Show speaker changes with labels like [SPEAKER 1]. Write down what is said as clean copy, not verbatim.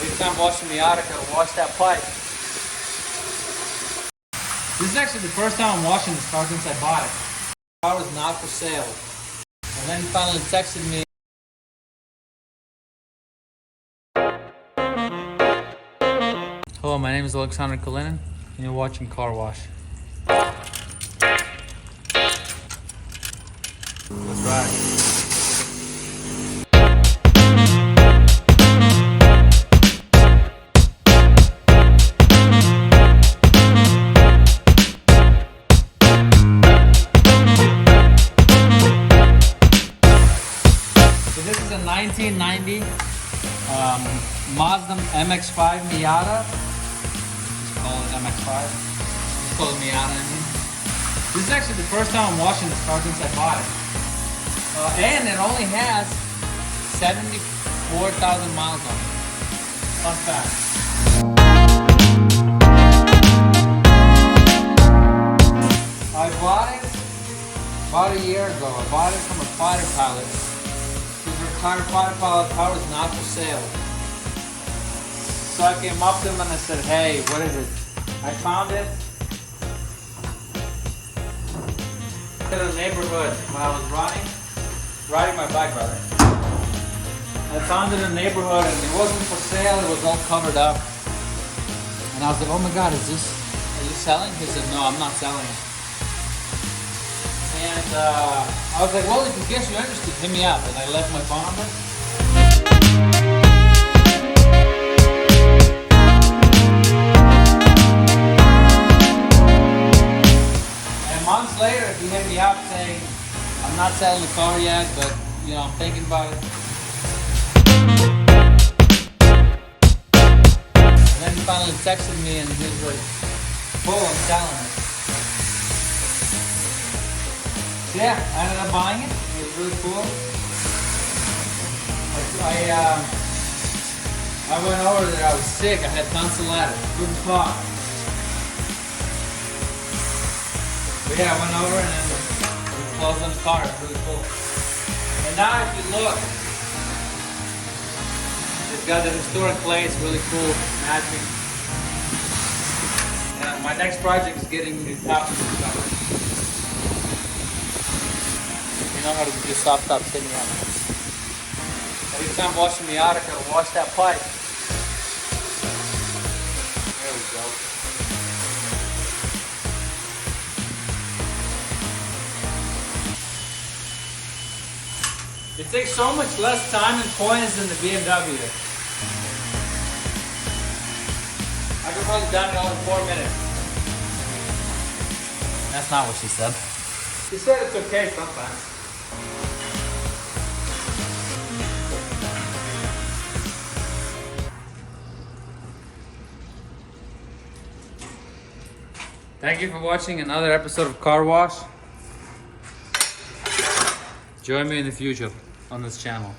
[SPEAKER 1] Every time washing Miata, gotta wash that pipe. This is actually the first time I'm washing this car since I bought it. The car was not for sale. And then he finally texted me. Hello, my name is Alexander Kalinin, and you're watching Car Wash. Let's ride. So this is a 1990 Mazda MX-5 Miata. Just call it MX-5. Just call it Miata, I mean. This is actually the first time I'm washing this car since I bought it. And it only has 74,000 miles on it. Fun fact. I bought it about a year ago. I bought it from a fighter pilot. His retired fighter pilot car was not for sale. So I came up to him and I said, hey, what is it? I found it in the neighborhood when I was riding my bike rather. I found it in the neighborhood and it wasn't for sale, it was all covered up. And I was like, oh my God, are you selling? He said, no, I'm not selling it. And I was like, well, if you guess you're interested, hit me up. And I left my phone number. Months later, he hit me up saying, I'm not selling the car yet, but you know, I'm thinking about it. And then he finally texted me and he was like, oh, I'm selling it. So yeah, I ended up buying it. It was really cool. I went over there, I was sick, I had tonsillitis, couldn't talk. But yeah, I went over and then we closed on the car. It's really cool. And now if you look, it's got the historic place, really cool, matching. And my next project is getting the top of the cover. You know how to do soft top sitting on it. Every time washing Miata, gotta wash that pipe. There we go. It takes so much less time and coins than the BMW. I could probably done it all in 4 minutes. That's not what she said. She said it's okay sometimes. Thank you for watching another episode of Car Wash. Join me in the future on this channel.